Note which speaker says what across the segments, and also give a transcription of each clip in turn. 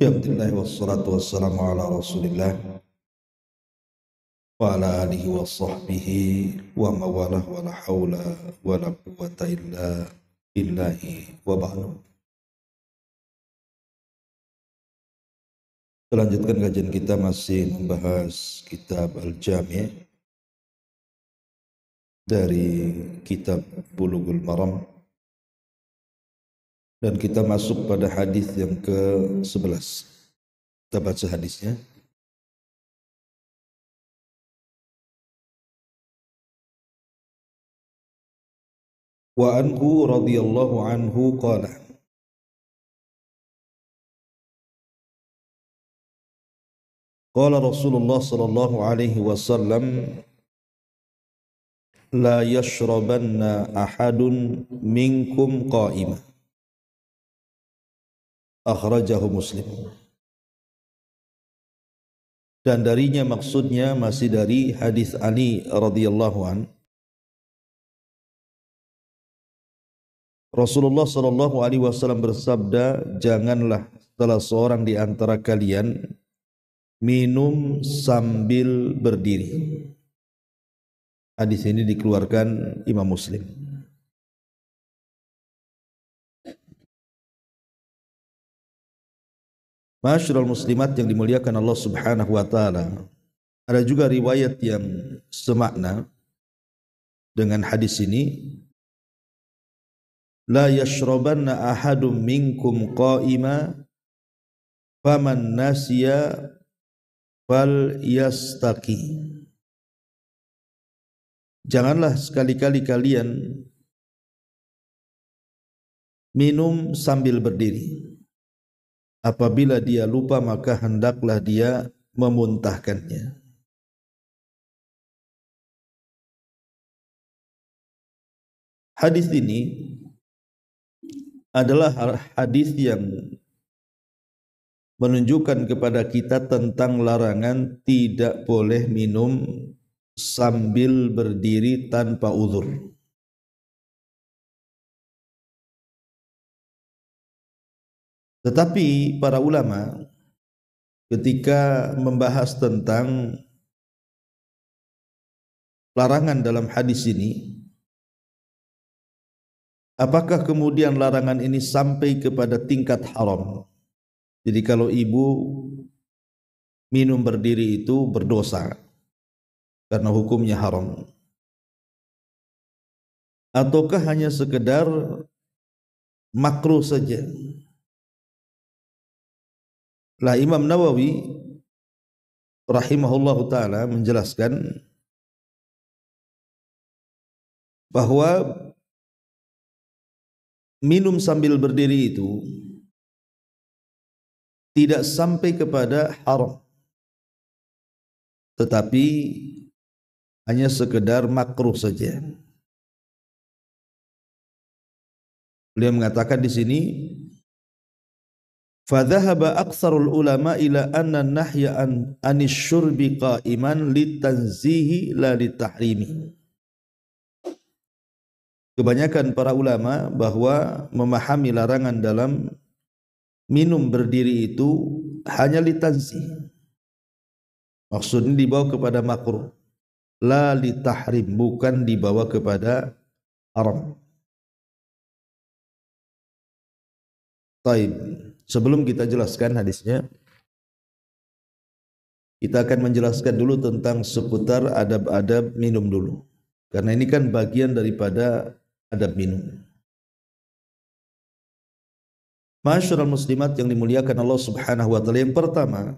Speaker 1: Alhamdulillah wassalatu wassalamu ala rasulillah wa ala alihi wa sahbihi wa mawalah wa la hawla wa la quwwata illa billahi wa ba'du. Melanjutkan kajian kita masih membahas kitab Al-Jami' dari kitab Bulughul Maram, dan kita masuk pada hadis yang ke-11. Kita baca hadisnya. Wa anhu radhiyallahu anhu qala qala Rasulullah sallallahu alaihi wasallam la yashrabanna ahadun minkum qa'ima, akhrajahu Muslim. Dan darinya maksudnya masih dari hadis Ali radhiyallahu an. Rasulullah sallallahu alaihi wasallam bersabda, janganlah salah seorang di antara kalian minum sambil berdiri. Hadis ini dikeluarkan Imam Muslim. Masyarul muslimat yang dimuliakan Allah Subhanahu wa taala, ada juga riwayat yang semakna dengan hadis ini. La yashrabanna ahadum minkum qa'ima faman nasiya fal yastaqi. Janganlah sekali-kali kalian minum sambil berdiri. Apabila dia lupa maka hendaklah dia memuntahkannya. Hadis ini adalah hadis yang menunjukkan kepada kita tentang larangan tidak boleh minum sambil berdiri tanpa uzur. Tetapi para ulama ketika membahas tentang larangan dalam hadis ini, apakah kemudian larangan ini sampai kepada tingkat haram? Jadi kalau ibu minum berdiri itu berdosa karena hukumnya haram, ataukah hanya sekedar makruh saja? Lah Imam Nawawi rahimahullahu taala menjelaskan bahwa minum sambil berdiri itu tidak sampai kepada haram, tetapi hanya sekedar makruh saja. Beliau mengatakan di sini, fadhahaba aktsarul ulama ila anna nahya anis syurbi qa'iman litanzihi la litahrimi. Kebanyakan para ulama bahwa memahami larangan dalam minum berdiri itu hanya litanzih. Maksudnya dibawa kepada makruh, la litahrim, bukan dibawa kepada haram. Taib. Sebelum kita jelaskan hadisnya, kita akan menjelaskan dulu tentang seputar adab-adab minum dulu. Karena ini kan bagian daripada adab minum. Masyarul muslimat yang dimuliakan Allah Subhanahu wa taala, yang pertama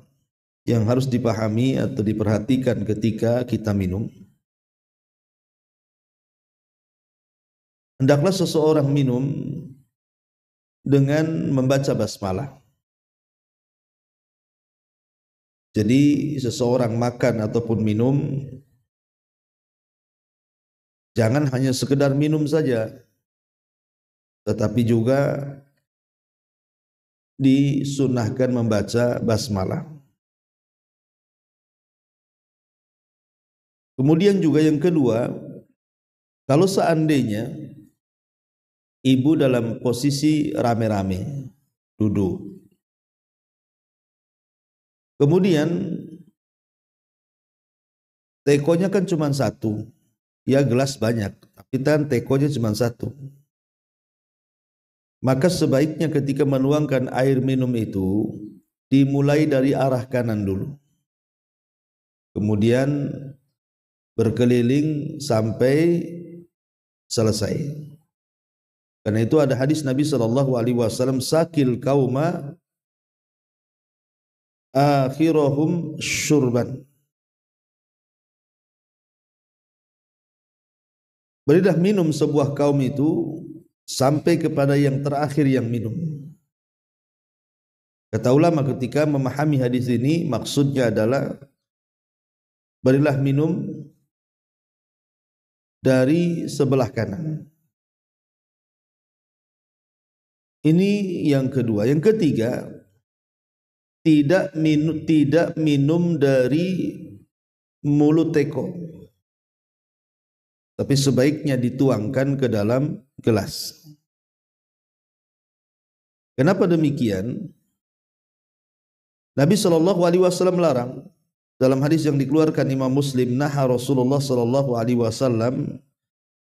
Speaker 1: yang harus dipahami atau diperhatikan ketika kita minum, hendaklah seseorang minum dengan membaca basmalah. Jadi seseorang makan ataupun minum jangan hanya sekedar minum saja, tetapi juga disunahkan membaca basmalah. Kemudian juga yang kedua, kalau seandainya ibu dalam posisi rame-rame duduk, Kemudian tekonya kan cuma satu, ya gelas banyak, tapi kan tekonya cuma satu. Maka sebaiknya ketika menuangkan air minum itu dimulai dari arah kanan dulu, kemudian berkeliling sampai selesai. Karena itu ada hadis Nabi SAW, sakil kauma akhirohum syurban. Berilah minum sebuah kaum itu sampai kepada yang terakhir yang minum. Kata ulama ketika memahami hadis ini, maksudnya adalah berilah minum dari sebelah kanan. Ini yang kedua. Yang ketiga, tidak minum dari mulut teko, tapi sebaiknya dituangkan ke dalam gelas. Kenapa demikian? Nabi SAW melarang dalam hadis yang dikeluarkan Imam Muslim, naha Rasulullah SAW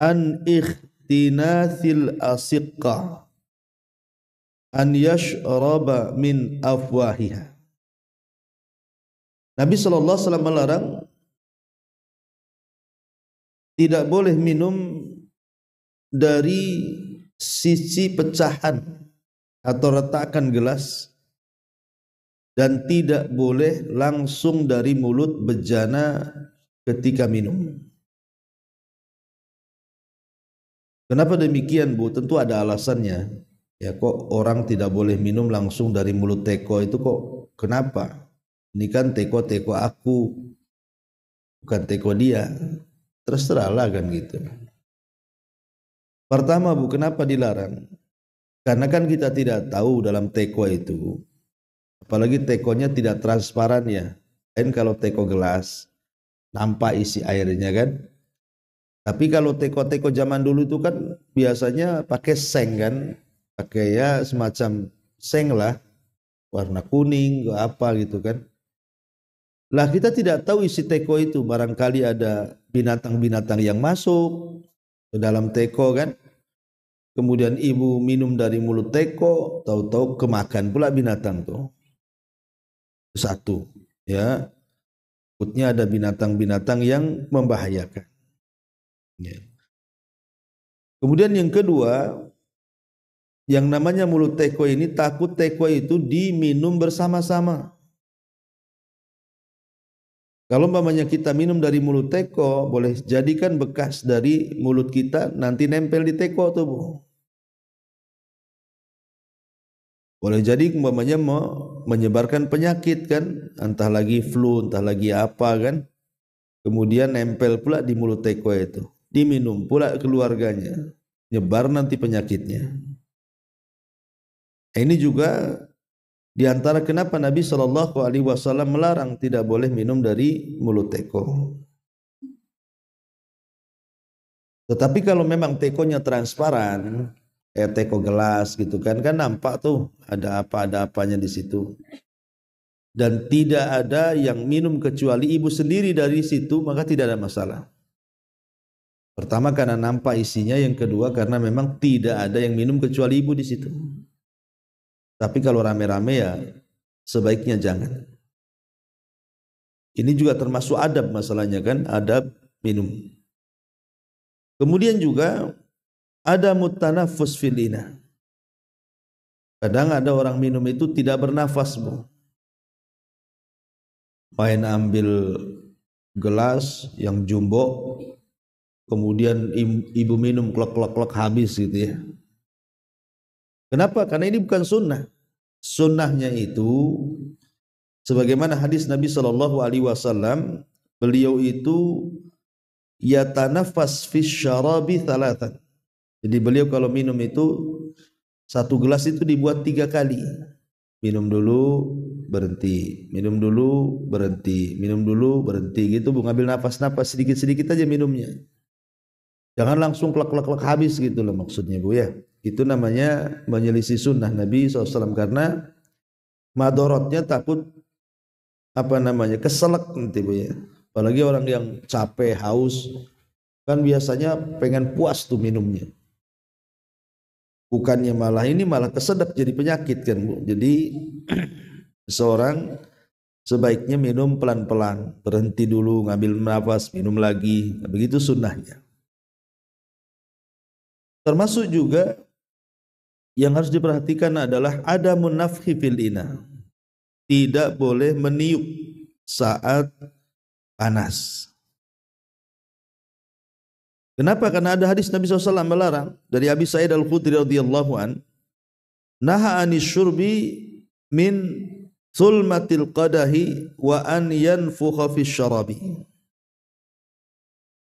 Speaker 1: an ikhtinatsil asiqqa an yashraba min afwahiha. Nabi SAW melarang tidak boleh minum dari sisi pecahan atau retakan gelas, dan tidak boleh langsung dari mulut bejana ketika minum. Kenapa demikian, Bu? Tentu ada alasannya. Ya, kok orang tidak boleh minum langsung dari mulut teko itu, kok kenapa? Ini kan teko aku, bukan teko dia. Terserahlah kan gitu. Pertama, Bu, kenapa dilarang? Karena kan kita tidak tahu dalam teko itu, apalagi tekonya tidak transparan ya. Lain kalau teko gelas, nampak isi airnya kan. Tapi kalau teko-teko zaman dulu itu kan biasanya pakai seng kan, pakai ya semacam seng lah, warna kuning apa gitu kan. Lah kita tidak tahu isi teko itu, barangkali ada binatang-binatang yang masuk ke dalam teko kan. Kemudian ibu minum dari mulut teko, tahu-tahu kemakan pula binatang tuh. Satu, ya, takutnya ada binatang-binatang yang membahayakan. Ya. Kemudian yang kedua, yang namanya mulut teko ini, takut teko itu diminum bersama-sama. Kalau umpamanya kita minum dari mulut teko, boleh jadikan bekas dari mulut kita nanti nempel di teko tuh, Bu. Boleh jadi umpamanya menyebarkan penyakit kan, entah lagi flu, entah lagi apa kan. Kemudian nempel pula di mulut teko itu. Diminum pula keluarganya, nyebar nanti penyakitnya. Ini juga di antara kenapa Nabi SAW melarang tidak boleh minum dari mulut teko. Tetapi kalau memang tekonya transparan, kayak teko gelas gitu kan nampak tuh ada apanya di situ. Dan tidak ada yang minum kecuali ibu sendiri dari situ, maka tidak ada masalah. Pertama karena nampak isinya, yang kedua karena memang tidak ada yang minum kecuali ibu di situ. Tapi kalau rame-rame ya sebaiknya jangan. Ini juga termasuk adab masalahnya kan, adab minum. Kemudian juga ada mutanafus filina. Kadang ada orang minum itu tidak bernafas, Bu. Main ambil gelas yang jumbo, kemudian ibu minum klek habis gitu ya. Kenapa? Karena ini bukan sunnah. Sunnahnya itu sebagaimana hadis Nabi SAW, beliau itu yatanafas fi syarabi thalathan. Jadi beliau kalau minum itu satu gelas itu dibuat 3 kali. Minum dulu, berhenti. Minum dulu, berhenti. Minum dulu, berhenti. Gitu, Bu. Ngambil nafas-nafas sedikit-sedikit aja minumnya. Jangan langsung klek habis gitu loh maksudnya, Bu ya. Itu namanya menyelisih sunnah Nabi SAW, karena madorotnya takut keselak nanti Bu ya. Apalagi orang yang capek, haus, kan biasanya pengen puas tuh minumnya. Bukannya malah kesedap jadi penyakit kan Bu. Jadi seorang sebaiknya minum pelan-pelan, berhenti dulu, ngambil nafas, minum lagi. Begitu sunnahnya. Termasuk juga yang harus diperhatikan adalah ada munafhi fil ina. Tidak boleh meniup saat panas. Kenapa? Karena ada hadis Nabi SAW melarang dari Abi Sa'id Al-Khudri radhiyallahu an, naha anis syurbi min sulmatil qadahi wa an yanfukha fi syarabi.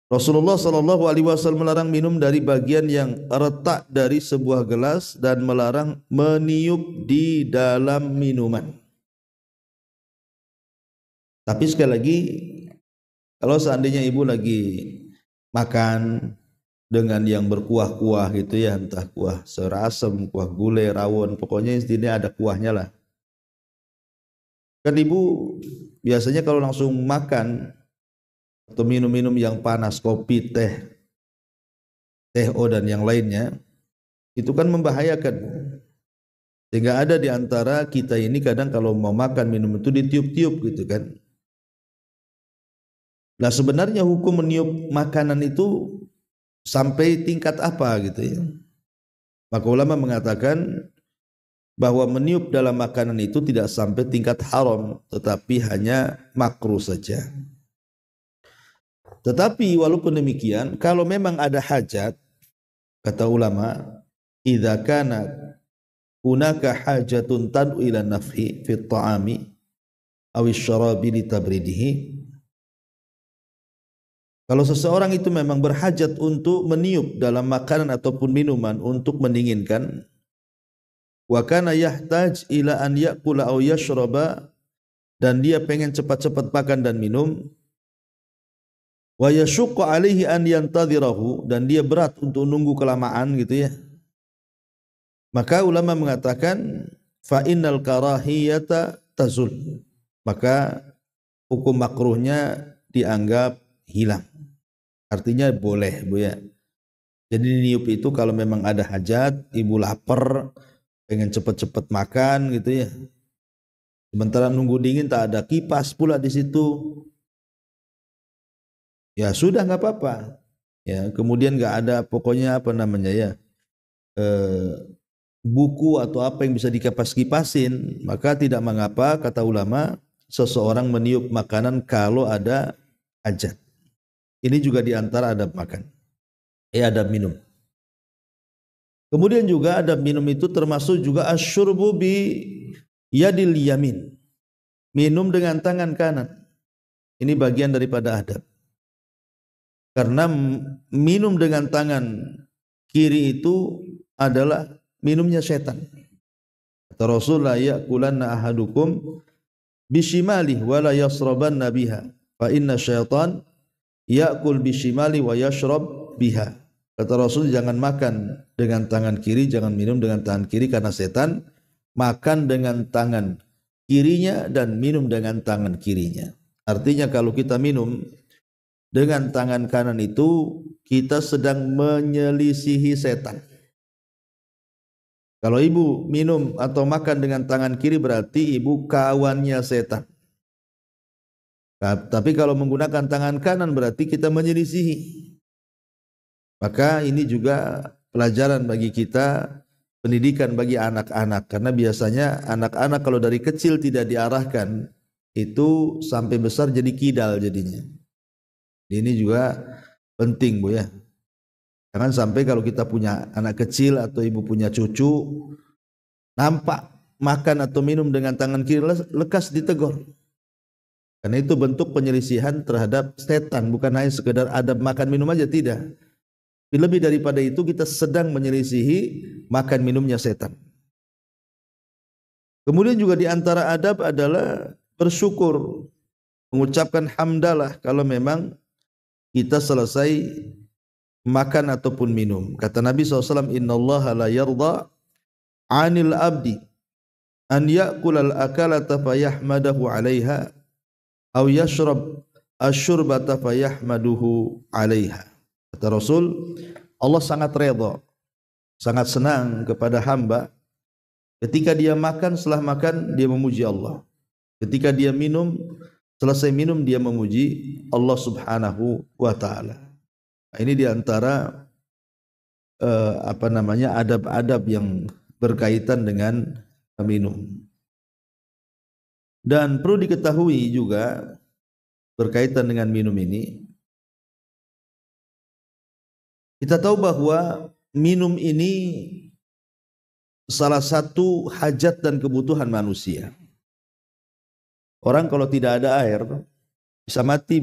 Speaker 1: Rasulullah sallallahu alaihi wasallam melarang minum dari bagian yang retak dari sebuah gelas dan melarang meniup di dalam minuman. Tapi sekali lagi, kalau seandainya ibu lagi makan dengan yang berkuah-kuah gitu ya, entah kuah serasem, kuah gulai, rawon, pokoknya intinya ada kuahnya lah. Kan ibu biasanya kalau langsung makan atau minum-minum yang panas, kopi, teh, dan yang lainnya, itu kan membahayakan. Sehingga ada di antara kita ini kadang kalau mau makan minum itu ditiup-tiup gitu kan. Nah sebenarnya hukum meniup makanan itu sampai tingkat apa gitu ya. Maka ulama mengatakan bahwa meniup dalam makanan itu tidak sampai tingkat haram, tetapi hanya makruh saja. Tetapi walaupun demikian, kalau memang ada hajat, kata ulama, idza kana hunaka hajatun tad'u ila nafhi fi at-ta'ami aw asy-syarabi li tabridihi. Kalau seseorang itu memang berhajat untuk meniup dalam makanan ataupun minuman untuk mendinginkan, wa kana yahtaj ila an ya'kula aw yashraba, dan dia pengen cepat-cepat makan dan minum, wa yashuqqu alaihi an yantadhirahu, dan dia berat untuk nunggu kelamaan gitu ya, maka ulama mengatakan fa innal karahiyata tazul, maka hukum makruhnya dianggap hilang. Artinya boleh Bu ya. Jadi niup itu kalau memang ada hajat, ibu lapar, pengen cepat-cepat makan gitu ya. Sementara nunggu dingin tak ada kipas pula di situ. Ya sudah nggak apa-apa. Ya, kemudian nggak ada pokoknya buku atau apa yang bisa dikipas-kipasin, maka tidak mengapa kata ulama seseorang meniup makanan kalau ada hajat. Ini juga diantara adab makan. Adab minum. Kemudian juga adab minum itu termasuk juga asyurbu bi yadil yamin. Minum dengan tangan kanan. Ini bagian daripada adab. Karena minum dengan tangan kiri itu adalah minumnya setan. Kata Rasulullah, ya'kulanna ahadukum bishimalih wa la yasrabanna biha fa inna syaitan ya'kul bishimali wa yashrab biha. Kata Rasul, jangan makan dengan tangan kiri, jangan minum dengan tangan kiri, karena setan makan dengan tangan kirinya dan minum dengan tangan kirinya. Artinya kalau kita minum dengan tangan kanan itu kita sedang menyelisihi setan. Kalau ibu minum atau makan dengan tangan kiri berarti ibu kawannya setan. Tapi kalau menggunakan tangan kanan berarti kita menyelisihi. Maka ini juga pelajaran bagi kita, pendidikan bagi anak-anak. Karena biasanya anak-anak kalau dari kecil tidak diarahkan, itu sampai besar jadi kidal jadinya. Ini juga penting Bu ya. Jangan sampai kalau kita punya anak kecil atau ibu punya cucu, nampak makan atau minum dengan tangan kiri, lekas ditegur. Karena itu bentuk penyelisihan terhadap setan, bukan hanya sekedar adab makan minum aja, tidak. Lebih daripada itu kita sedang menyelisihi makan minumnya setan. Kemudian juga di antara adab adalah bersyukur, mengucapkan hamdalah kalau memang kita selesai makan ataupun minum. Kata Nabi SAW, innallaha la yarda 'anil abdi an ya'kulal akalata fayahmadahu 'alaiha aw yashrab asyurbata fayahmaduhu 'alaiha. Kata Rasul, Allah sangat redha, sangat senang kepada hamba ketika dia makan, setelah makan dia memuji Allah. Ketika dia minum, selesai minum dia memuji Allah Subhanahu wa taala. Nah, ini diantara adab-adab yang berkaitan dengan minum. Dan perlu diketahui juga berkaitan dengan minum ini, kita tahu bahwa minum ini salah satu hajat dan kebutuhan manusia. Orang kalau tidak ada air bisa mati.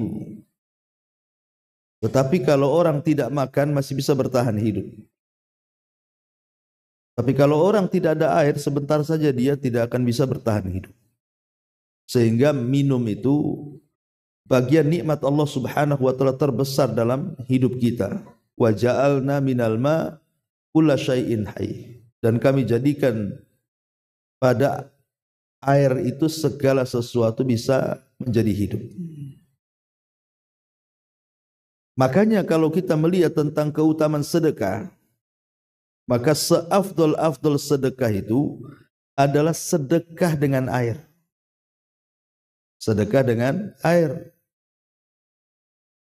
Speaker 1: Tetapi kalau orang tidak makan masih bisa bertahan hidup. Tapi kalau orang tidak ada air, sebentar saja dia tidak akan bisa bertahan hidup. Sehingga minum itu bagian nikmat Allah Subhanahu wa taala terbesar dalam hidup kita. Wa ja'alna minal ma kulla syai'in hayy. Dan kami jadikan pada air itu segala sesuatu bisa menjadi hidup. Makanya kalau kita melihat tentang keutamaan sedekah, maka seafdol-afdol sedekah itu adalah sedekah dengan air. Sedekah dengan air.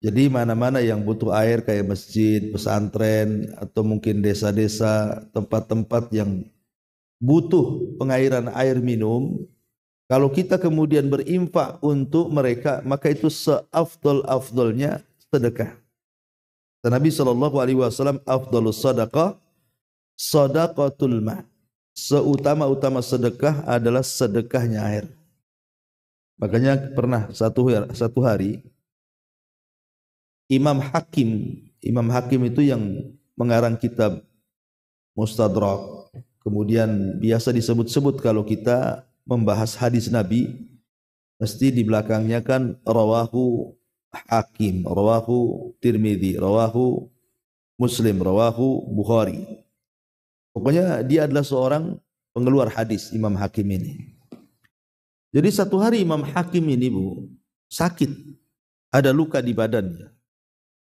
Speaker 1: Jadi mana-mana yang butuh air kayak masjid, pesantren, atau mungkin desa-desa, tempat-tempat yang butuh pengairan air minum, kalau kita kemudian berinfak untuk mereka, maka itu seafdol-afdolnya sedekah. Dan Nabi SAW, afdolus sadaqah sadaqatul ma. Seutama-utama sedekah adalah sedekahnya air. Makanya pernah satu hari Imam Hakim itu yang mengarang kitab Mustadrak. Kemudian biasa disebut-sebut kalau kita membahas hadis Nabi, mesti di belakangnya kan rawahu Hakim, rawahu Tirmidzi, rawahu Muslim, rawahu Bukhari. Pokoknya dia adalah seorang pengeluar hadis, Imam Hakim ini. Jadi satu hari Imam Hakim ini sakit, ada luka di badannya.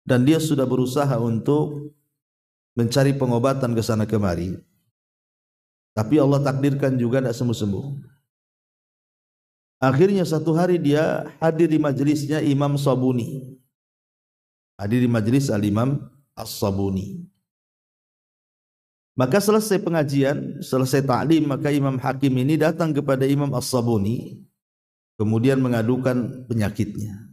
Speaker 1: Dan dia sudah berusaha untuk mencari pengobatan ke sana kemari. Tapi Allah takdirkan juga tidak sembuh-sembuh. Akhirnya satu hari dia hadir di majelisnya Imam Sabuni. Hadir di majelis Al-Imam As-Sabuni. Maka selesai pengajian, selesai ta'lim, maka Imam Hakim ini datang kepada Imam As-Sabuni, kemudian mengadukan penyakitnya.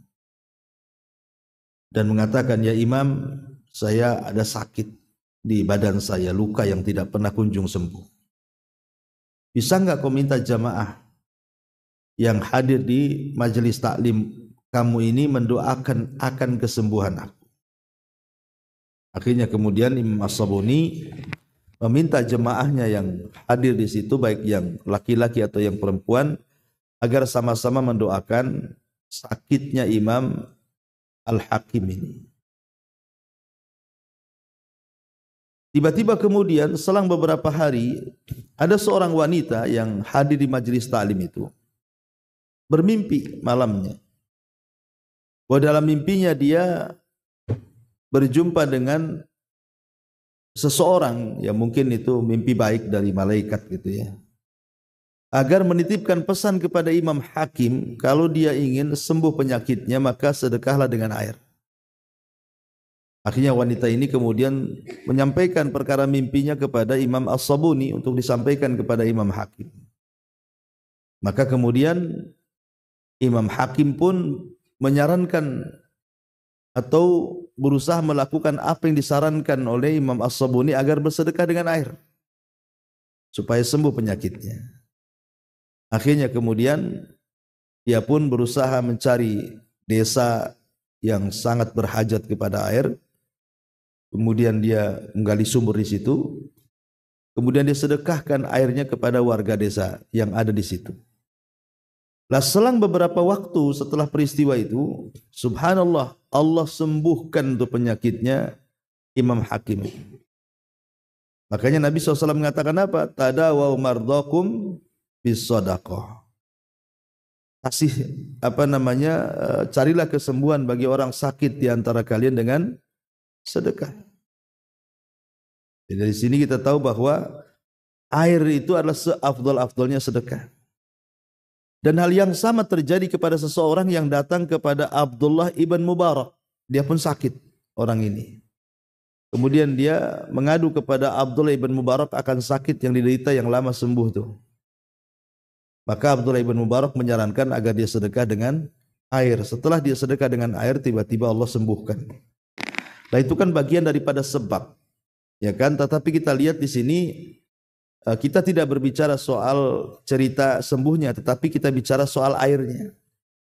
Speaker 1: Dan mengatakan, ya Imam, saya ada sakit di badan saya, luka yang tidak pernah kunjung sembuh. Bisa enggak kau minta jamaah yang hadir di majelis taklim kamu ini mendoakan akan kesembuhan aku? Akhirnya kemudian Imam As-Sabuni meminta jemaahnya yang hadir di situ, baik yang laki-laki atau yang perempuan, agar sama-sama mendoakan sakitnya Imam Al-Hakim ini. Tiba-tiba kemudian selang beberapa hari ada seorang wanita yang hadir di majelis taklim itu bermimpi malamnya. Bahwa dalam mimpinya dia berjumpa dengan seseorang yang mungkin itu mimpi baik dari malaikat gitu ya. Agar menitipkan pesan kepada Imam Hakim, kalau dia ingin sembuh penyakitnya maka sedekahlah dengan air. Akhirnya wanita ini kemudian menyampaikan perkara mimpinya kepada Imam As-Sabuni untuk disampaikan kepada Imam Hakim. Maka kemudian Imam Hakim pun menyarankan atau berusaha melakukan apa yang disarankan oleh Imam As-Sabuni agar bersedekah dengan air supaya sembuh penyakitnya. Akhirnya kemudian dia pun berusaha mencari desa yang sangat berhajat kepada air. Kemudian dia menggali sumur di situ. Kemudian dia sedekahkan airnya kepada warga desa yang ada di situ. Lah selang beberapa waktu setelah peristiwa itu, subhanallah, Allah sembuhkan untuk penyakitnya Imam Hakim. Makanya Nabi SAW mengatakan apa? Tadawaw mardakum bis sadaqah. kasih carilah kesembuhan bagi orang sakit di antara kalian dengan sedekah. Jadi dari sini kita tahu bahwa air itu adalah seafdal-afdalnya sedekah. Dan hal yang sama terjadi kepada seseorang yang datang kepada Abdullah ibn Mubarak. Dia pun sakit orang ini. Kemudian dia mengadu kepada Abdullah ibn Mubarak akan sakit yang diderita yang lama sembuh tuh. Maka Abdullah ibn Mubarak menyarankan agar dia sedekah dengan air. Setelah dia sedekah dengan air, tiba-tiba Allah sembuhkan. Nah itu kan bagian daripada sebab, ya kan? Tetapi kita lihat di sini kita tidak berbicara soal cerita sembuhnya, tetapi kita bicara soal airnya.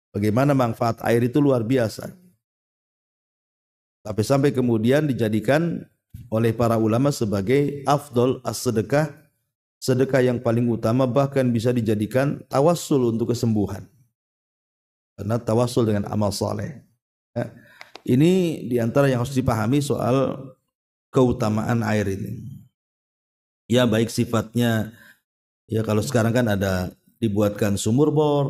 Speaker 1: Bagaimana manfaat air itu luar biasa. Sampai kemudian dijadikan oleh para ulama sebagai afdol as-sedekah, sedekah yang paling utama, bahkan bisa dijadikan tawassul untuk kesembuhan. Karena tawassul dengan amal saleh. Ya. Ini diantara yang harus dipahami soal keutamaan air ini. Ya baik sifatnya, ya kalau sekarang kan ada dibuatkan sumur bor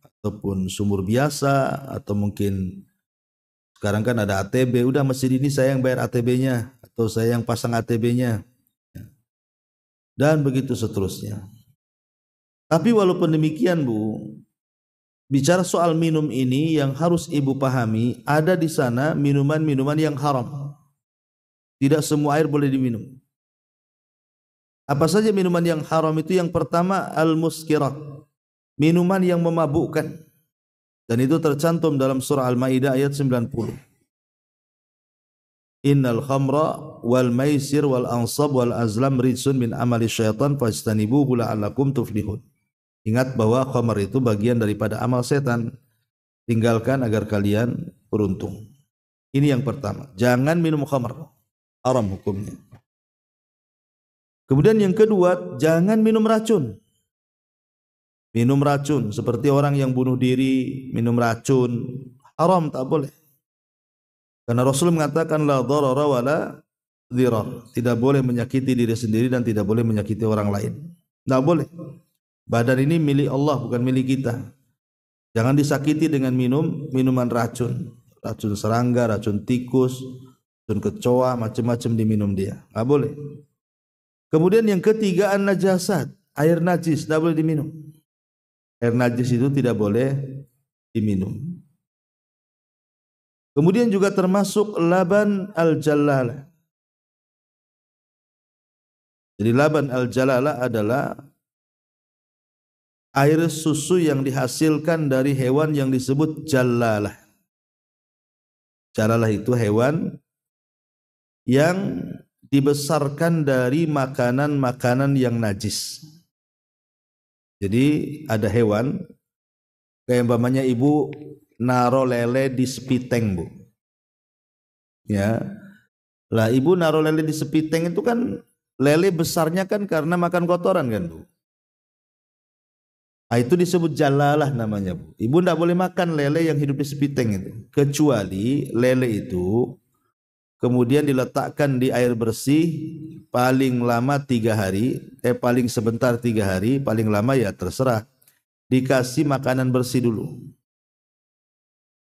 Speaker 1: ataupun sumur biasa, atau mungkin sekarang kan ada ATB, udah masjid ini saya yang bayar ATB-nya atau saya yang pasang ATB-nya, dan begitu seterusnya. Tapi walaupun demikian Bu, bicara soal minum ini yang harus Ibu pahami, ada di sana minuman-minuman yang haram. Tidak semua air boleh diminum. Apa saja minuman yang haram itu? Yang pertama al-muskirat, minuman yang memabukkan, dan itu tercantum dalam surah Al-Maidah ayat 90. Innal khamra wal maisir wal ansab wal azlam rijsun min amali syaitan fajtanibuhu la'allakum tuflihun. Ingat bahwa khamar itu bagian daripada amal setan, tinggalkan agar kalian beruntung. Ini yang pertama, jangan minum khamar, haram hukumnya. Kemudian yang kedua, jangan minum racun. Minum racun seperti orang yang bunuh diri, minum racun, haram, tak boleh. Karena Rasul mengatakan la dharara wa la dhirar. Tidak boleh menyakiti diri sendiri dan tidak boleh menyakiti orang lain. Tak boleh. Badan ini milik Allah, bukan milik kita. Jangan disakiti dengan minuman racun. Racun serangga, racun tikus, racun kecoa, macam-macam diminum dia. Tak boleh. Kemudian yang ketiga an-najasat, air najis tidak boleh diminum. Air najis itu tidak boleh diminum. Kemudian juga termasuk laban al-jalalah. Jadi laban al-jalalah adalah air susu yang dihasilkan dari hewan yang disebut jalalah. Jalalah itu hewan yang dibesarkan dari makanan-makanan yang najis. Jadi ada hewan, kayak umpamanya ibu naro lele di sepiteng Bu. Ya, lah ibu naro lele di sepiteng itu kan lele besarnya kan karena makan kotoran kan Bu. Nah, itu disebut jalalah namanya Bu. Ibu tidak boleh makan lele yang hidup di sepiteng itu, kecuali lele itu kemudian diletakkan di air bersih paling lama 3 hari, paling sebentar 3 hari, paling lama ya terserah. Dikasih makanan bersih dulu,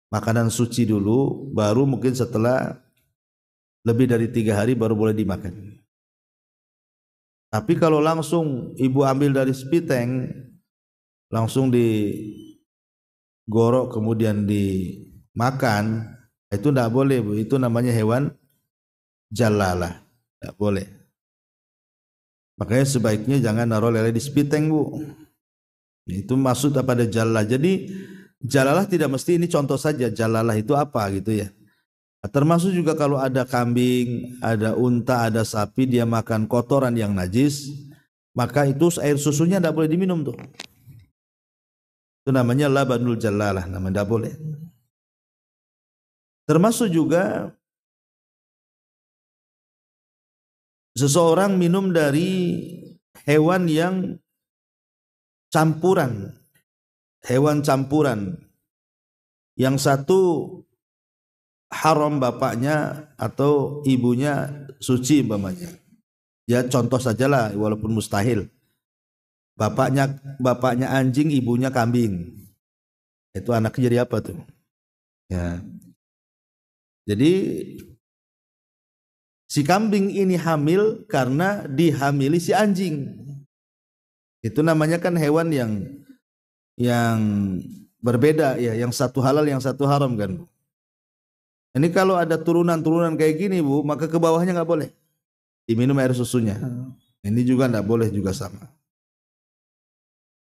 Speaker 1: makanan suci dulu, baru mungkin setelah lebih dari 3 hari baru boleh dimakan. Tapi kalau langsung ibu ambil dari sepiteng, langsung digorok kemudian dimakan, itu tidak boleh Bu. Itu namanya hewan jalalah, tidak boleh. Makanya sebaiknya jangan naruh lele di sepiteng Bu. Itu maksud pada jalalah. Jadi jalalah tidak mesti ini contoh saja, jalalah itu apa gitu ya. Termasuk juga kalau ada kambing, ada unta, ada sapi, dia makan kotoran yang najis, maka itu air susunya tidak boleh diminum tuh. Itu namanya labanul jalalah, namanya tidak boleh. Termasuk juga seseorang minum dari hewan yang campuran, hewan campuran. Yang satu haram bapaknya atau ibunya suci umpamanya. Ya contoh sajalah walaupun mustahil. Bapaknya anjing, ibunya kambing. Itu anaknya jadi apa tuh? Ya. Jadi si kambing ini hamil karena dihamili si anjing. Itu namanya kan hewan yang berbeda ya, yang satu halal yang satu haram kan. Ini kalau ada turunan-turunan kayak gini Bu, maka ke bawahnya nggak boleh diminum air susunya. Ini juga nggak boleh juga sama.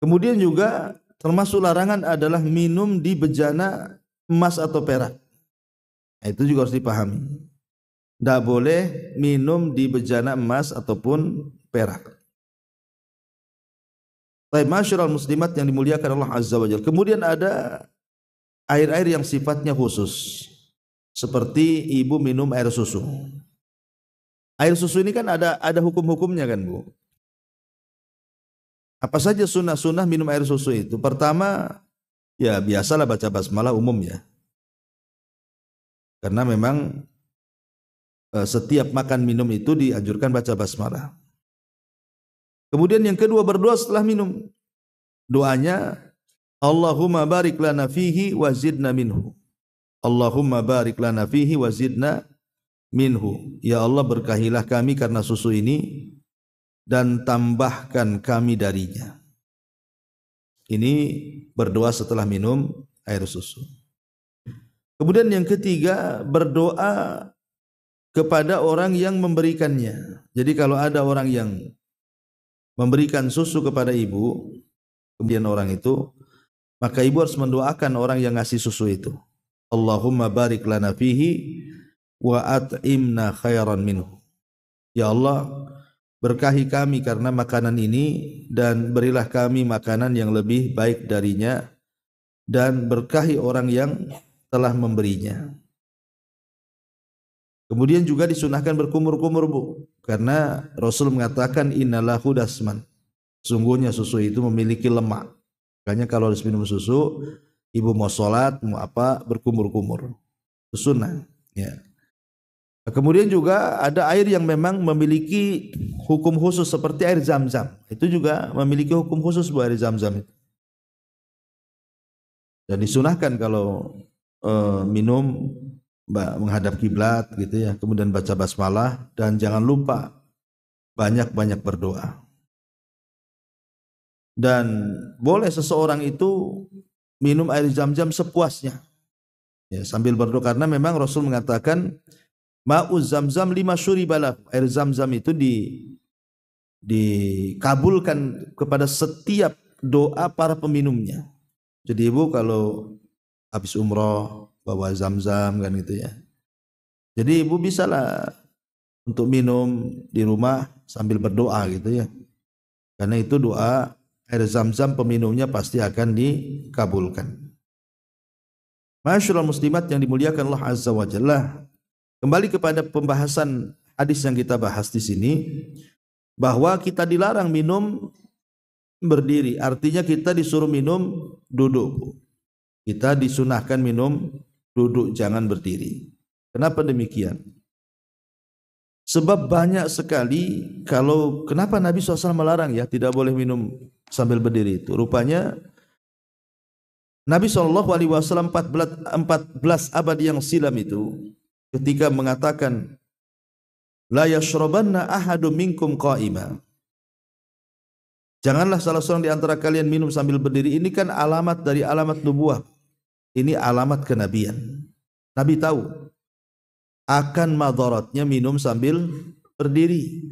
Speaker 1: Kemudian juga termasuk larangan adalah minum di bejana emas atau perak. Nah, itu juga harus dipahami. Tidak boleh minum di bejana emas ataupun perak. Baik, masyarul muslimat yang dimuliakan Allah Azza wa Jalla. Kemudian ada air-air yang sifatnya khusus. Seperti ibu minum air susu. Air susu ini kan ada hukum-hukumnya kan Bu. Apa saja sunnah-sunnah minum air susu itu? Pertama, ya biasalah baca basmalah umum ya. Karena memang setiap makan minum itu dianjurkan baca basmalah. Kemudian yang kedua berdoa setelah minum. Doanya Allahumma barik lana fihi wa zidna minhu. Allahumma barik lana fihi wa zidna minhu. Ya Allah, berkahilah kami karena susu ini dan tambahkan kami darinya. Ini berdoa setelah minum air susu. Kemudian yang ketiga, berdoa kepada orang yang memberikannya. Jadi kalau ada orang yang memberikan susu kepada ibu, kemudian orang itu, maka ibu harus mendoakan orang yang ngasih susu itu. Allahumma barik lana fihi wa at'imna khairan minhu. Ya Allah, berkahi kami karena makanan ini dan berilah kami makanan yang lebih baik darinya, dan berkahi orang yang telah memberinya. Kemudian juga disunahkan berkumur-kumur Bu, karena Rasul mengatakan innalahu dasman. Sungguhnya susu itu memiliki lemak. Makanya kalau harus minum susu, ibu mau sholat, mau apa, berkumur-kumur. Itu sunnah. Ya. Kemudian juga ada air yang memang memiliki hukum khusus seperti air zam-zam. Itu juga memiliki hukum khusus Bu, air zam-zam itu. Dan disunahkan kalau minum menghadap kiblat gitu ya, kemudian baca basmalah dan jangan lupa banyak-banyak berdoa. Dan boleh seseorang itu minum air zam-zam sepuasnya ya, sambil berdoa, karena memang Rasul mengatakan ma'uz zamzam lima syuribalah, air zam-zam itu dikabulkan kepada setiap doa para peminumnya. Jadi ibu kalau habis umroh bawa zam-zam kan gitu ya. Jadi ibu bisalah untuk minum di rumah sambil berdoa gitu ya. Karena itu doa air zam-zam peminumnya pasti akan dikabulkan. Masyarul muslimat yang dimuliakan Allah Azza wa Jalla. Kembali kepada pembahasan hadis yang kita bahas di sini, bahwa kita dilarang minum berdiri, artinya kita disuruh minum duduk. Kita disunahkan minum duduk, jangan berdiri. Kenapa demikian? Sebab banyak sekali kenapa Nabi SAW melarang ya tidak boleh minum sambil berdiri itu. Rupanya Nabi SAW 14 abad yang silam itu ketika mengatakan la yashrabanna ahadum minkum qa'ima. Janganlah salah seorang di antara kalian minum sambil berdiri. Ini kan alamat dari alamat nubuah. Ini alamat kenabian. Nabi tahu akan madaratnya minum sambil berdiri.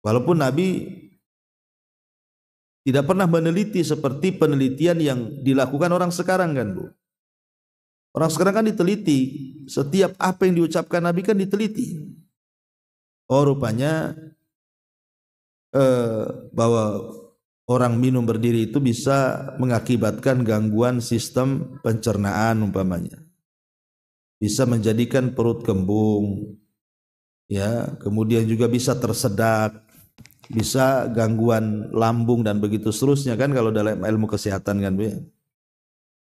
Speaker 1: Walaupun Nabi tidak pernah meneliti seperti penelitian yang dilakukan orang sekarang kan Bu. Orang sekarang kan diteliti, setiap apa yang diucapkan Nabi kan diteliti. Oh rupanya bahwa orang minum berdiri itu bisa mengakibatkan gangguan sistem pencernaan umpamanya. Bisa menjadikan perut kembung, ya, kemudian juga bisa tersedak, bisa gangguan lambung dan begitu seterusnya kan kalau dalam ilmu kesehatan kan Bu ya.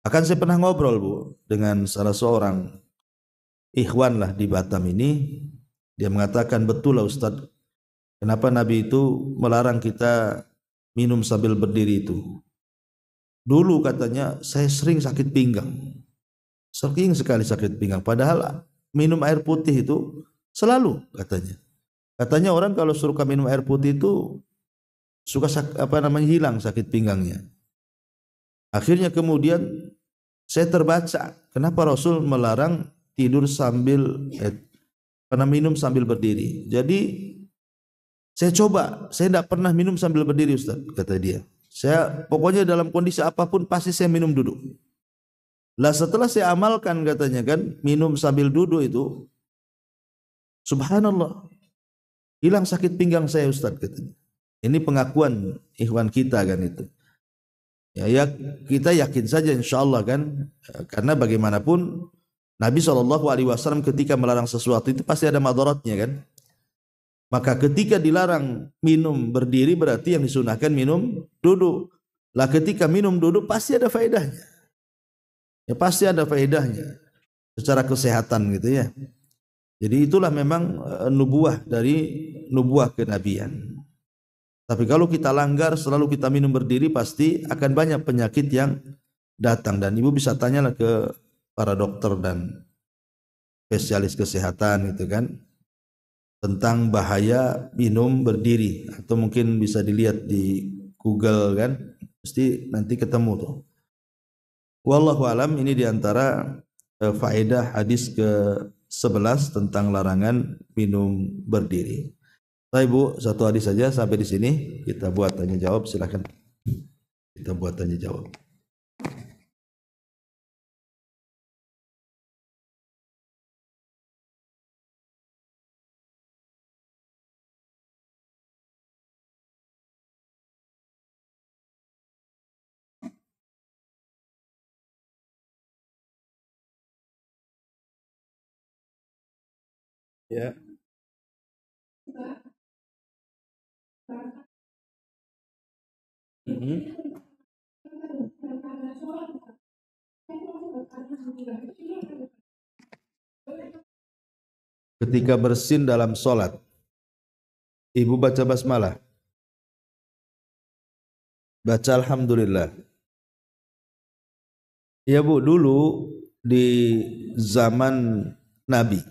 Speaker 1: Akan saya pernah ngobrol Bu dengan salah seorang ikhwan lah di Batam ini, dia mengatakan betul lah Ustaz, kenapa Nabi itu melarang kita minum sambil berdiri itu? dulu katanya saya sering sakit pinggang, sering sekali sakit pinggang. Padahal minum air putih itu selalu katanya. Katanya orang kalau suruh minum air putih itu suka hilang sakit pinggangnya. Akhirnya kemudian saya terbaca kenapa Rasul melarang tidur sambil minum sambil berdiri. Jadi saya coba, saya tidak pernah minum sambil berdiri Ustaz, kata dia. Saya pokoknya dalam kondisi apapun pasti saya minum duduk. Lah setelah saya amalkan katanya kan, minum sambil duduk itu, subhanallah, hilang sakit pinggang saya Ustaz katanya. Ini pengakuan ikhwan kita kan itu. Ya kita yakin saja insyaallah kan, karena bagaimanapun Nabi SAW ketika melarang sesuatu itu pasti ada madaratnya kan. Maka ketika dilarang minum berdiri berarti yang disunahkan minum duduk. Lah ketika minum duduk pasti ada faedahnya. Ya pasti ada faedahnya secara kesehatan gitu ya. Jadi itulah memang nubuah dari nubuah kenabian. Tapi kalau kita langgar selalu kita minum berdiri pasti akan banyak penyakit yang datang, dan ibu bisa tanyalah ke para dokter dan spesialis kesehatan gitu kan tentang bahaya minum berdiri, atau mungkin bisa dilihat di Google kan, pasti nanti ketemu tuh. Wallahu alam, ini diantara faedah hadis ke-11 tentang larangan minum berdiri. Baik Bu, satu hadis saja sampai di sini. Kita buat tanya jawab, silakan. Kita buat tanya jawab. Ya. Ketika bersin dalam sholat, ibu baca basmalah, baca alhamdulillah. Ya Bu, dulu di zaman Nabi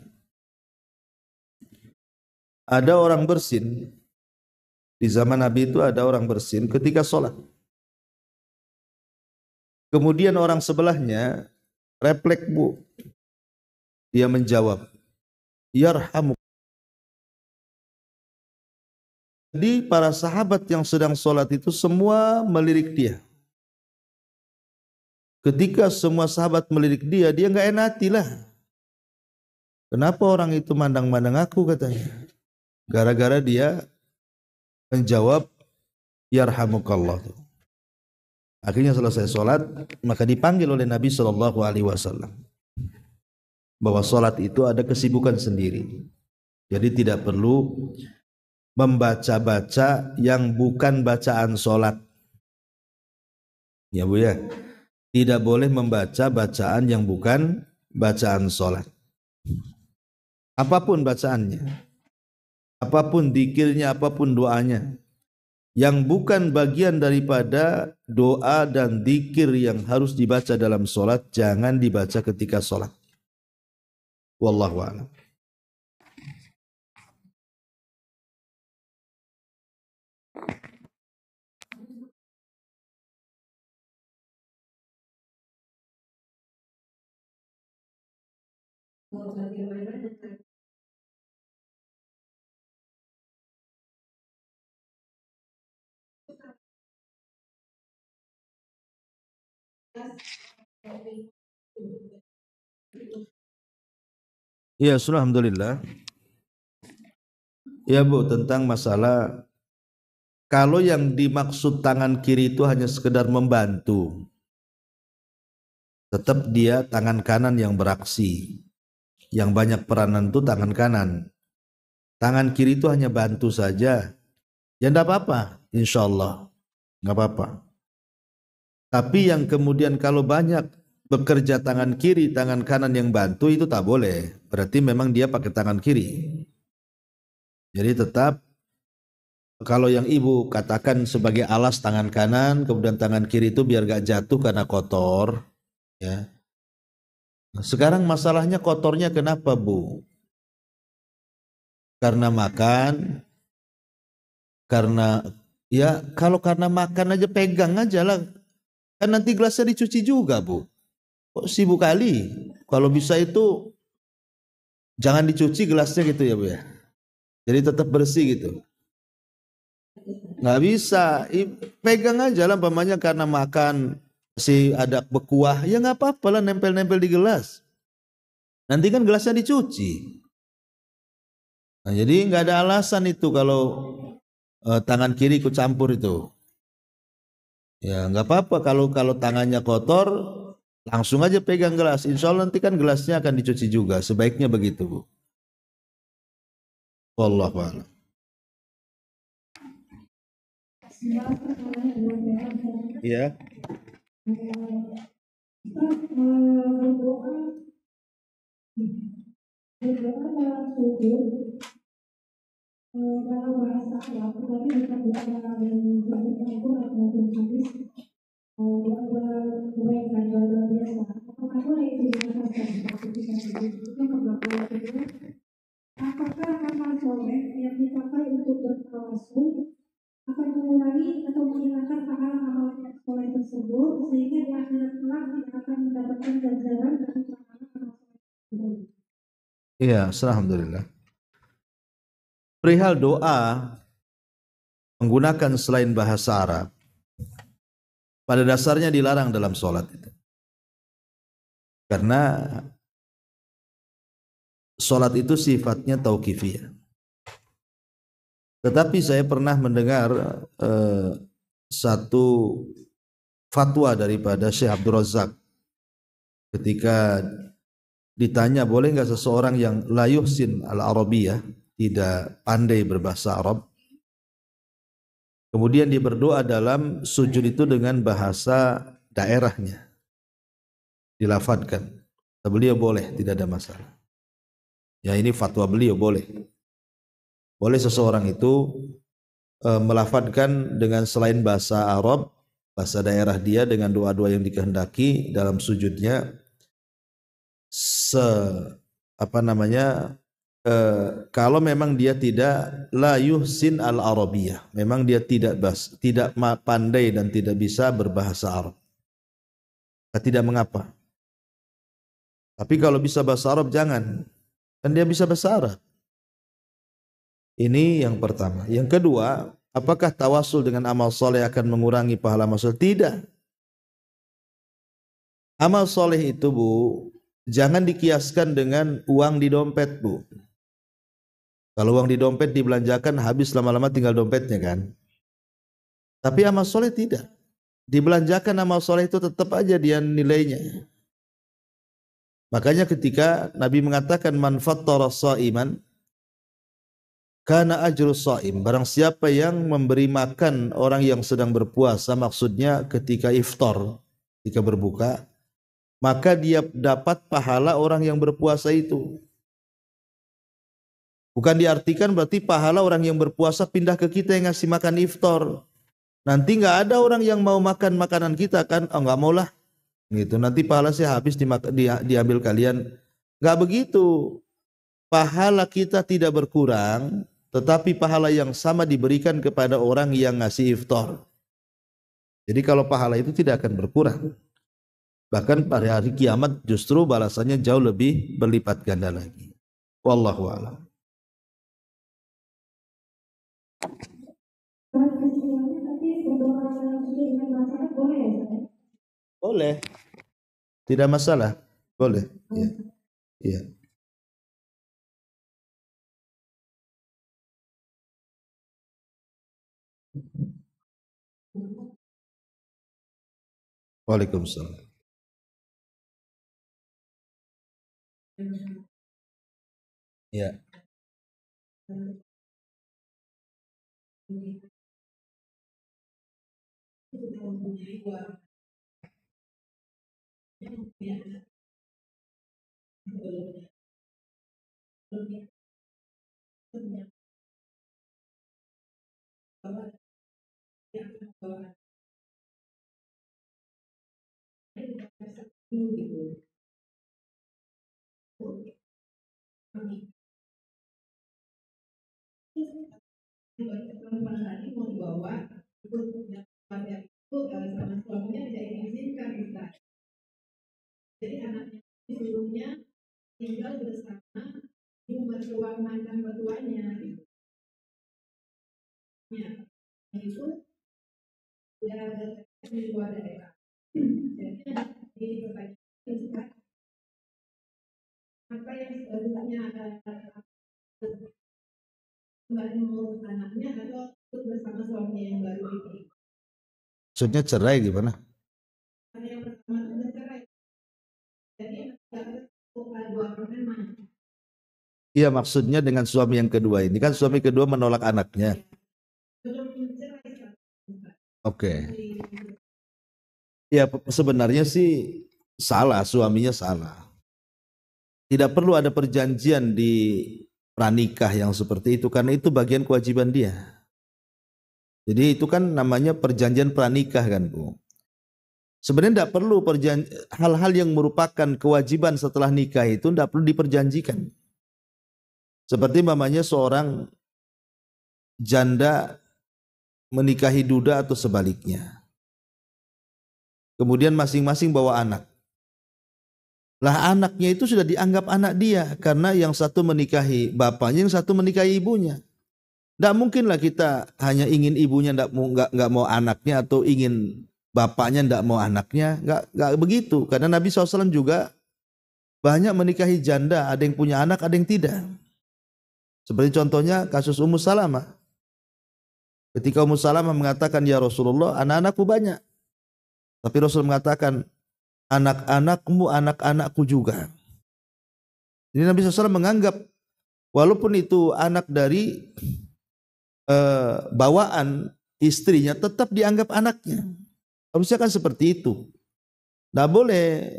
Speaker 1: ada orang bersin. Di zaman Nabi itu ada orang bersin ketika sholat. Kemudian orang sebelahnya refleks Bu, dia menjawab, yarhamu. Jadi para sahabat yang sedang sholat itu semua melirik dia. Ketika semua sahabat melirik dia, dia nggak enati lah. Kenapa orang itu mandang-mandang aku katanya? Gara-gara dia menjawab yarhamukallah. Akhirnya selesai sholat, maka dipanggil oleh Nabi SAW bahwa sholat itu ada kesibukan sendiri. Jadi tidak perlu membaca-baca yang bukan bacaan sholat. Ya Bu ya, tidak boleh membaca bacaan yang bukan bacaan sholat. Apapun bacaannya, apapun dzikirnya, apapun doanya, yang bukan bagian daripada doa dan dzikir yang harus dibaca dalam sholat, jangan dibaca ketika sholat. Wallahu a'lam. Ya, alhamdulillah. Ya Bu, tentang masalah kalau yang dimaksud tangan kiri itu hanya sekedar membantu, tetap dia tangan kanan yang beraksi. Yang banyak peranan itu tangan kanan. Tangan kiri itu hanya bantu saja. Ya enggak apa-apa, insyaallah. Enggak apa-apa. Tapi yang kemudian kalau banyak bekerja tangan kiri, tangan kanan yang bantu itu tak boleh. Berarti memang dia pakai tangan kiri. Jadi tetap Kalau yang ibu katakan sebagai alas tangan kanan, kemudian tangan kiri itu biar gak jatuh karena kotor, ya. Sekarang masalahnya kotornya kenapa, Bu? Karena makan, karena ya kalau karena makan aja pegang aja lah. Kan nanti gelasnya dicuci juga, Bu. Kok sibuk kali? Kalau bisa itu jangan dicuci gelasnya gitu ya, Bu ya. Jadi tetap bersih gitu. Nggak bisa, pegang aja lah, umpamanya karena makan si ada bekuah, ya nggak apa-apa lah nempel-nempel di gelas. Nanti kan gelasnya dicuci. Nah, jadi nggak ada alasan itu kalau tangan kiri ikut campur itu. Ya nggak apa-apa kalau kalau tangannya kotor, langsung aja pegang gelas. Insya Allah nanti kan gelasnya akan dicuci juga. Sebaiknya begitu, Bu. Wallahu a'lam. Ya. Dalam bahasa Arab, tetapi bukan bahasa yang Al-Quran maupun hadis, kebaikan luar biasa. Apakah boleh itu dikatakan seperti itu? Yang kedua, apakah amal soleh yang dipakai untuk bertawasul akan mengurangi atau menghilangkan pahala amal soleh tersebut sehingga di akhirat kelak tidak akan mendapatkan ganjaran dari pahala amal soleh? Iya, alhamdulillah. Perihal doa menggunakan selain bahasa Arab, pada dasarnya dilarang dalam sholat itu. Karena sholat itu sifatnya tauqifiyah. Tetapi saya pernah mendengar satu fatwa daripada Syekh Abdul Razak ketika ditanya boleh nggak seseorang yang la yuhsin al-arabiyah, tidak pandai berbahasa Arab, kemudian dia berdoa dalam sujud itu dengan bahasa daerahnya, dilafadkan. Beliau boleh, tidak ada masalah. Ya ini fatwa beliau boleh. Boleh seseorang itu melafadkan dengan selain bahasa Arab, bahasa daerah dia dengan doa-doa yang dikehendaki dalam sujudnya, se apa namanya, kalau memang dia tidak la yuhsin al arabiyah, memang dia tidak pandai dan tidak bisa berbahasa Arab, tidak mengapa. Tapi kalau bisa bahasa Arab jangan, kan dia bisa bahasa Arab. Ini yang pertama. Yang kedua, apakah tawasul dengan amal soleh akan mengurangi pahala amal soleh? Tidak. Amal soleh itu, Bu, jangan dikiaskan dengan uang di dompet, Bu. Kalau uang di dompet dibelanjakan habis lama-lama tinggal dompetnya kan. Tapi amal soleh tidak. Dibelanjakan amal soleh itu tetap aja dia nilainya. Makanya ketika Nabi mengatakan man fattara shaiman kana ajru shaim, barang siapa yang memberi makan orang yang sedang berpuasa, maksudnya ketika iftar, ketika berbuka, maka dia dapat pahala orang yang berpuasa itu. Bukan diartikan berarti pahala orang yang berpuasa pindah ke kita yang ngasih makan iftar. Nanti nggak ada orang yang mau makan makanan kita kan? Oh nggak mau lah, gitu. Nanti pahala saya habis diambil kalian. Nggak begitu. Pahala kita tidak berkurang, tetapi pahala yang sama diberikan kepada orang yang ngasih iftar. Jadi kalau pahala itu tidak akan berkurang. Bahkan pada hari kiamat justru balasannya jauh lebih berlipat ganda lagi. Wallahu a'lam. Boleh, tidak masalah. Boleh. Ya. Ya. Waalaikumsalam. Ya. Maksudnya cerai gimana? Iya, maksudnya dengan suami yang kedua ini kan suami kedua menolak anaknya. Oke. Ya sebenarnya sih salah, suaminya salah. Tidak perlu ada perjanjian di pranikah yang seperti itu karena itu bagian kewajiban dia. Jadi itu kan namanya perjanjian pranikah kan, Bu. Sebenarnya tidak perlu hal-hal yang merupakan kewajiban setelah nikah itu tidak perlu diperjanjikan. Seperti mamanya seorang janda menikahi duda atau sebaliknya. Kemudian masing-masing bawa anak. Lah anaknya itu sudah dianggap anak dia karena yang satu menikahi bapaknya, yang satu menikahi ibunya. Tidak mungkinlah kita hanya ingin ibunya nggak mau anaknya atau ingin bapaknya tidak mau anaknya. Nggak begitu. Karena Nabi SAW juga banyak menikahi janda, ada yang punya anak, ada yang tidak. Seperti contohnya kasus Ummu Salamah. Ketika Ummu Salamah mengatakan, ya Rasulullah, anak-anakku banyak. Tapi Rasul mengatakan, anak-anakmu, anak-anakku juga. Jadi Nabi SAW menganggap, walaupun itu anak dari bawaan istrinya, tetap dianggap anaknya. Harusnya kan seperti itu. Tidak boleh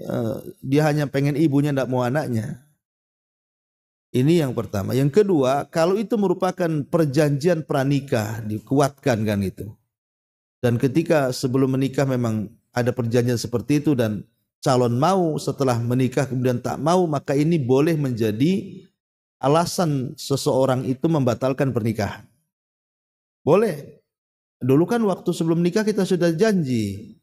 Speaker 1: dia hanya pengen ibunya, tidak mau anaknya. Ini yang pertama. Yang kedua, kalau itu merupakan perjanjian pranikah, dikuatkan kan itu. Dan ketika sebelum menikah memang ada perjanjian seperti itu dan calon mau setelah menikah kemudian tak mau, maka ini boleh menjadi alasan seseorang itu membatalkan pernikahan. Boleh. Dulu kan waktu sebelum nikah kita sudah janji.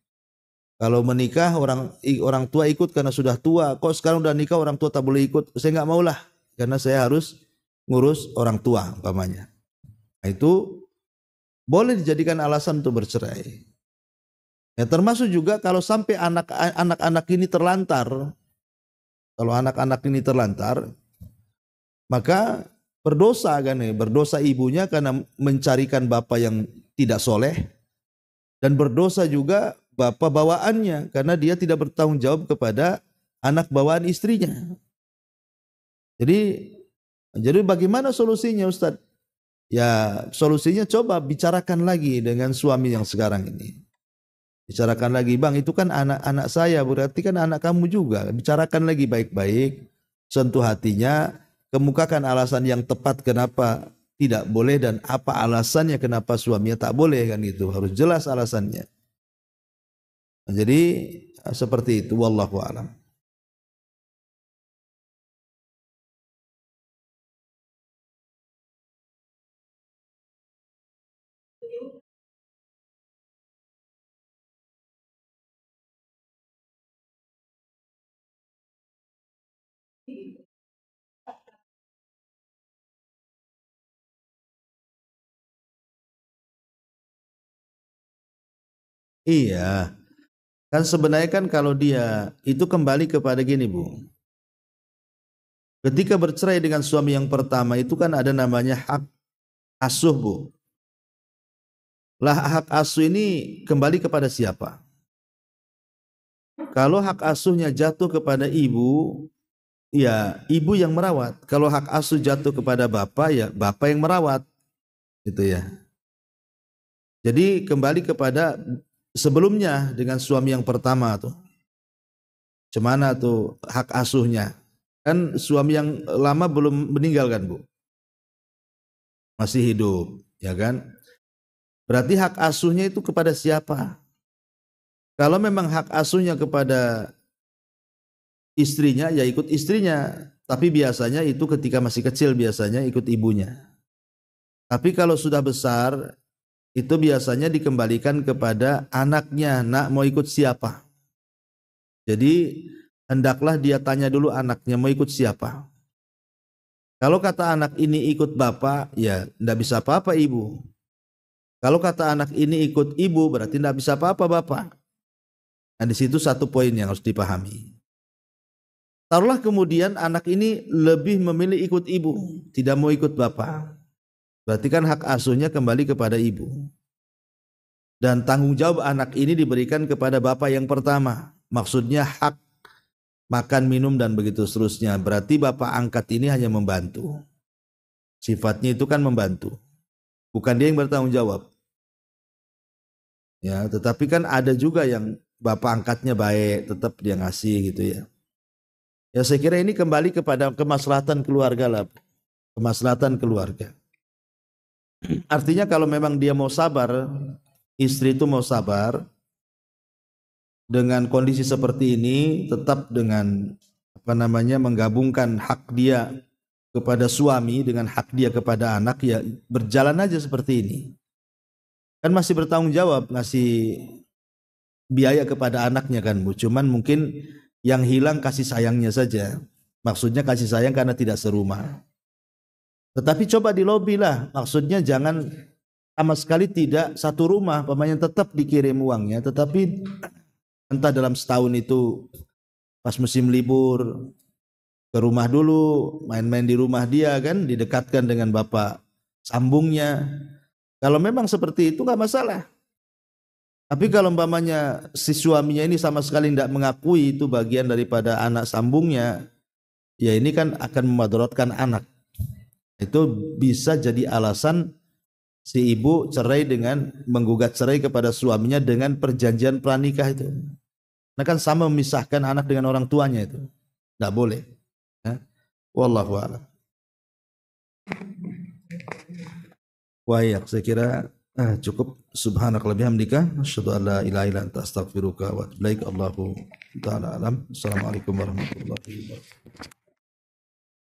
Speaker 1: Kalau menikah orang tua ikut karena sudah tua. Kok sekarang udah nikah orang tua tak boleh ikut? Saya nggak maulah. Karena saya harus ngurus orang tua umpamanya. Nah, itu boleh dijadikan alasan untuk bercerai. Ya, termasuk juga kalau sampai anak-anak ini terlantar. Kalau anak-anak ini terlantar, maka berdosa kan ya, berdosa ibunya karena mencarikan bapak yang tidak soleh, dan berdosa juga bapak bawaannya karena dia tidak bertanggung jawab kepada anak bawaan istrinya. Jadi bagaimana solusinya, Ustadz? Ya solusinya coba bicarakan lagi dengan suami yang sekarang ini. Bicarakan lagi, bang itu kan anak-anak saya, berarti kan anak kamu juga. Bicarakan lagi baik-baik, sentuh hatinya, kemukakan alasan yang tepat kenapa tidak boleh dan apa alasannya kenapa suaminya tak boleh kan gitu. Harus jelas alasannya. Nah, jadi seperti itu, wallahu a'lam. Iya, kan sebenarnya kan kalau dia itu kembali kepada gini Bu. Ketika bercerai dengan suami yang pertama itu kan ada namanya hak asuh Bu. Lah hak asuh ini kembali kepada siapa? Kalau hak asuhnya jatuh kepada ibu, ya ibu yang merawat. Kalau hak asuh jatuh kepada bapak, ya bapak yang merawat. Gitu ya. Jadi kembali kepada sebelumnya dengan suami yang pertama tuh. Cemana tuh hak asuhnya? Kan suami yang lama belum meninggal kan Bu? Masih hidup, ya kan? Berarti hak asuhnya itu kepada siapa? Kalau memang hak asuhnya kepada istrinya, ya ikut istrinya. Tapi biasanya itu ketika masih kecil biasanya ikut ibunya. Tapi kalau sudah besar, itu biasanya dikembalikan kepada anaknya. Nak, mau ikut siapa? Jadi hendaklah dia tanya dulu anaknya mau ikut siapa. Kalau kata anak ini ikut bapak, ya tidak bisa apa-apa ibu. Kalau kata anak ini ikut ibu, berarti tidak bisa apa-apa bapak. Nah, di situ satu poin yang harus dipahami. Taruhlah kemudian anak ini lebih memilih ikut ibu, tidak mau ikut bapak. Berarti kan hak asuhnya kembali kepada ibu. Dan tanggung jawab anak ini diberikan kepada bapak yang pertama. Maksudnya hak makan, minum, dan begitu seterusnya. Berarti bapak angkat ini hanya membantu. Sifatnya itu kan membantu. Bukan dia yang bertanggung jawab. Ya, tetapi kan ada juga yang bapak angkatnya baik, tetap dia ngasih gitu ya. Ya saya kira ini kembali kepada kemaslahatan keluarga lah. Kemaslahatan keluarga. Artinya kalau memang dia mau sabar, istri itu mau sabar dengan kondisi seperti ini, tetap dengan menggabungkan hak dia kepada suami dengan hak dia kepada anak, ya berjalan aja seperti ini. Kan masih bertanggung jawab ngasih biaya kepada anaknya kan Bu. Cuman mungkin yang hilang kasih sayangnya saja. Maksudnya kasih sayang karena tidak serumah. Tetapi coba di lobi lah. Maksudnya jangan sama sekali tidak satu rumah. Pemainnya tetap dikirim uangnya. Tetapi entah dalam setahun itu pas musim libur ke rumah dulu, main-main di rumah dia kan, didekatkan dengan bapak sambungnya. Kalau memang seperti itu nggak masalah. Tapi kalau umpamanya si suaminya ini sama sekali tidak mengakui itu bagian daripada anak sambungnya, ya ini kan akan memudaratkan anak. Itu bisa jadi alasan si ibu cerai dengan menggugat cerai kepada suaminya dengan perjanjian pranikah itu. Nah kan sama memisahkan anak dengan orang tuanya itu. Tidak boleh. Ya. Wallahu a'lam. Wah ya, saya kira cukup. Subhanakallahumma bihamdika asyhadu an la ilaha illa anta astaghfiruka wa atubu ilaik. Allahu ta'ala alam. Assalamualaikum warahmatullahi wabarakatuh.